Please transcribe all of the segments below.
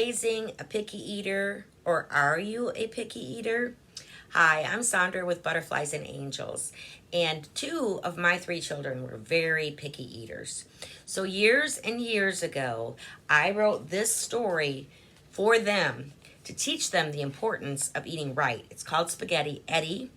raising a picky eater, or are you a picky eater? Hi, I'm Sandra with Butterflies and Angels, and two of my three children were very picky eaters. So years and years ago, I wrote this story for them to teach them the importance of eating right. It's called Spaghetti Eddie,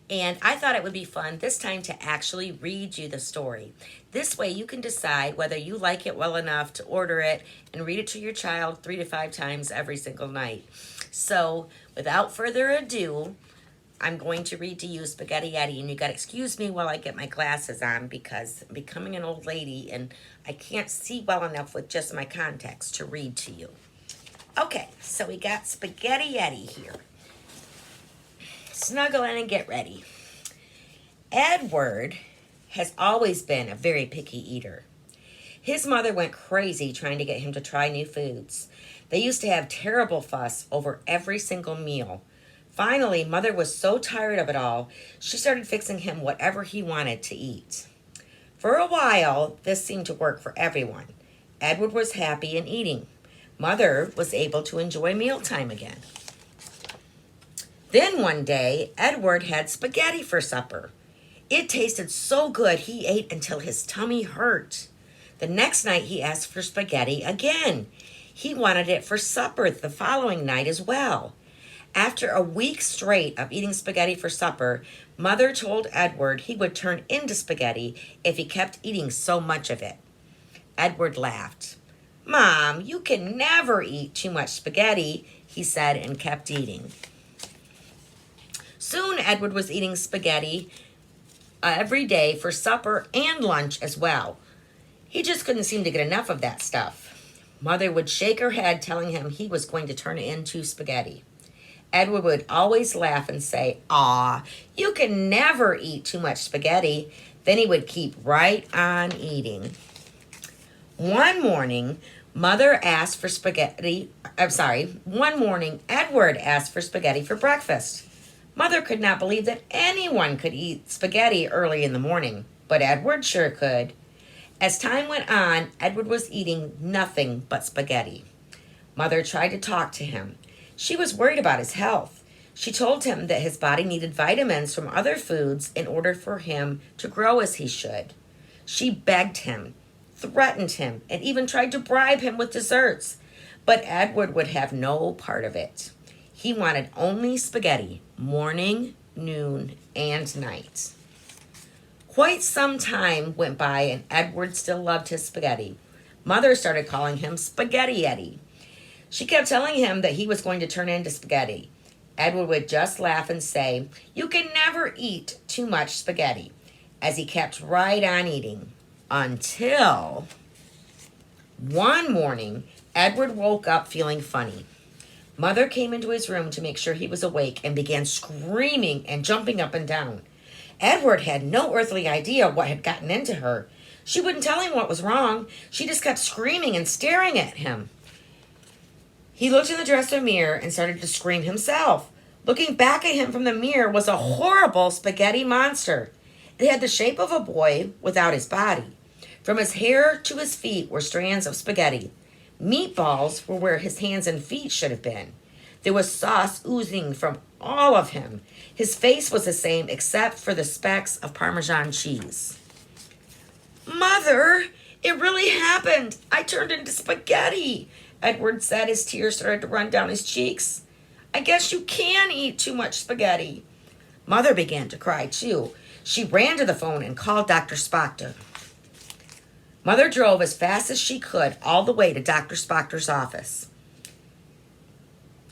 and I thought it would be fun this time to actually read you the story. This way you can decide whether you like it well enough to order it and read it to your child 3 to 5 times every single night. So without further ado, I'm going to read to you Spaghetti Eddie, and you got to excuse me while I get my glasses on because I'm becoming an old lady and I can't see well enough with just my contacts to read to you. Okay, so we got Spaghetti Eddie here. Snuggle in and get ready. Edward has always been a very picky eater. His mother went crazy trying to get him to try new foods. They used to have terrible fuss over every single meal. Finally, Mother was so tired of it all, she started fixing him whatever he wanted to eat. For a while, this seemed to work for everyone. Edward was happy and eating. Mother was able to enjoy mealtime again. Then one day, Edward had spaghetti for supper. It tasted so good he ate until his tummy hurt. The next night he asked for spaghetti again. He wanted it for supper the following night as well. After a week straight of eating spaghetti for supper, Mother told Edward he would turn into spaghetti if he kept eating so much of it. Edward laughed. "Mom, you can never eat too much spaghetti," he said, and kept eating. Soon Edward was eating spaghetti every day for supper and lunch as well. He just couldn't seem to get enough of that stuff. Mother would shake her head, telling him he was going to turn into spaghetti. Edward would always laugh and say, "Aw, you can never eat too much spaghetti." Then he would keep right on eating. One morning, Edward asked for spaghetti for breakfast. Mother could not believe that anyone could eat spaghetti early in the morning, but Edward sure could. As time went on, Edward was eating nothing but spaghetti. Mother tried to talk to him. She was worried about his health. She told him that his body needed vitamins from other foods in order for him to grow as he should. She begged him, threatened him, and even tried to bribe him with desserts. But Edward would have no part of it. He wanted only spaghetti, morning, noon, and night. Quite some time went by and Edward still loved his spaghetti. Mother started calling him Spaghetti Eddie. She kept telling him that he was going to turn into spaghetti. Edward would just laugh and say, "You can never eat too much spaghetti," as he kept right on eating. Until one morning, Edward woke up feeling funny. Mother came into his room to make sure he was awake and began screaming and jumping up and down. Edward had no earthly idea what had gotten into her. She wouldn't tell him what was wrong. She just kept screaming and staring at him. He looked in the dresser mirror and started to scream himself. Looking back at him from the mirror was a horrible spaghetti monster. It had the shape of a boy without his body. From his hair to his feet were strands of spaghetti. Meatballs were where his hands and feet should have been. There was sauce oozing from all of him. His face was the same except for the specks of Parmesan cheese. "Mother, it really happened. I turned into spaghetti," Edward said as tears started to run down his cheeks. "I guess you can eat too much spaghetti." Mother began to cry too. She ran to the phone and called Dr. Spoctor. Mother drove as fast as she could all the way to Dr. Spoctor's office.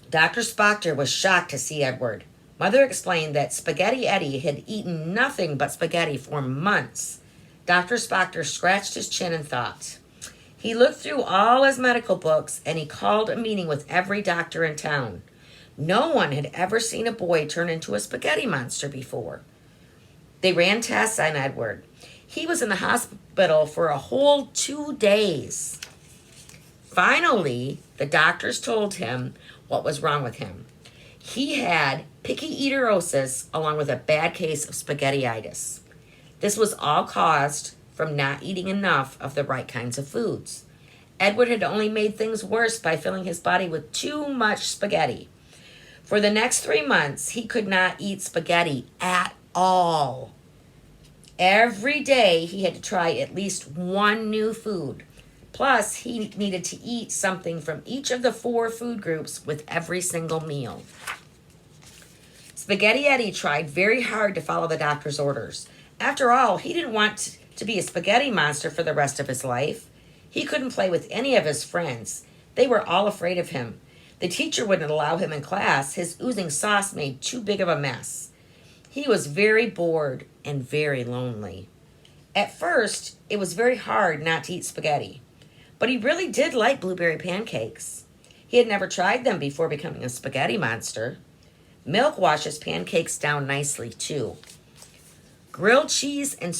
Dr. Spoctor was shocked to see Edward. Mother explained that Spaghetti Eddie had eaten nothing but spaghetti for months. Dr. Spoctor scratched his chin and thought. He looked through all his medical books and he called a meeting with every doctor in town. No one had ever seen a boy turn into a spaghetti monster before. They ran tests on Edward. He was in the hospital for a whole 2 days. Finally, the doctors told him what was wrong with him. He had pickyeaterosis along with a bad case of spaghettyitis. This was all caused from not eating enough of the right kinds of foods. Edward had only made things worse by filling his body with too much spaghetti. For the next 3 months, he could not eat spaghetti at all. Every day, he had to try at least one new food. Plus, he needed to eat something from each of the 4 food groups with every single meal. Spaghetti Eddie tried very hard to follow the doctor's orders. After all, he didn't want to be a spaghetti monster for the rest of his life. He couldn't play with any of his friends. They were all afraid of him. The teacher wouldn't allow him in class. His oozing sauce made too big of a mess. He was very bored and very lonely. At first, it was very hard not to eat spaghetti, but he really did like blueberry pancakes. He had never tried them before becoming a spaghetti monster. Milk washes pancakes down nicely, too. Grilled cheese and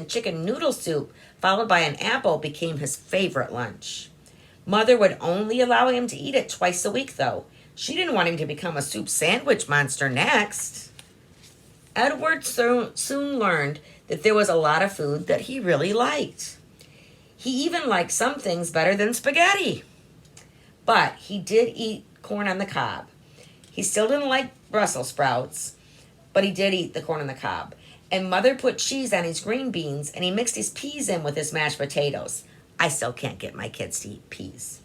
chicken noodle soup, followed by an apple, became his favorite lunch. Mother would only allow him to eat it twice a week, though. She didn't want him to become a soup sandwich monster next. Edward soon learned that there was a lot of food that he really liked. He even liked some things better than spaghetti. But he did eat corn on the cob. He still didn't like Brussels sprouts, but he did eat the corn on the cob. And Mother put cheese on his green beans, and he mixed his peas in with his mashed potatoes. I still can't get my kids to eat peas.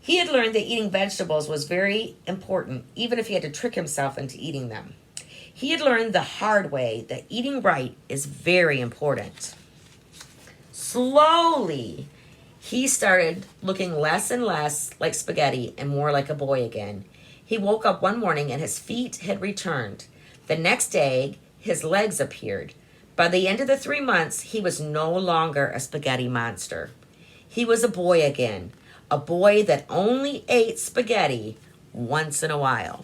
He had learned that eating vegetables was very important, even if he had to trick himself into eating them. He had learned the hard way that eating right is very important. Slowly, he started looking less and less like spaghetti and more like a boy again. He woke up one morning and his feet had returned. The next day, his legs appeared. By the end of the 3 months, he was no longer a spaghetti monster. He was a boy again, a boy that only ate spaghetti once in a while.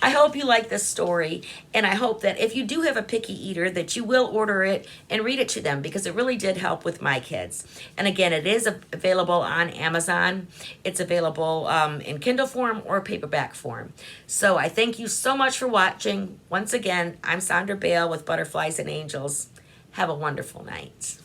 I hope you like this story, and I hope that if you do have a picky eater that you will order it and read it to them, because it really did help with my kids. And again, it is available on Amazon. It's available in Kindle form or paperback form. So I thank you so much for watching. Once again, I'm Sandra Bale with Butterflies and Angels. Have a wonderful night.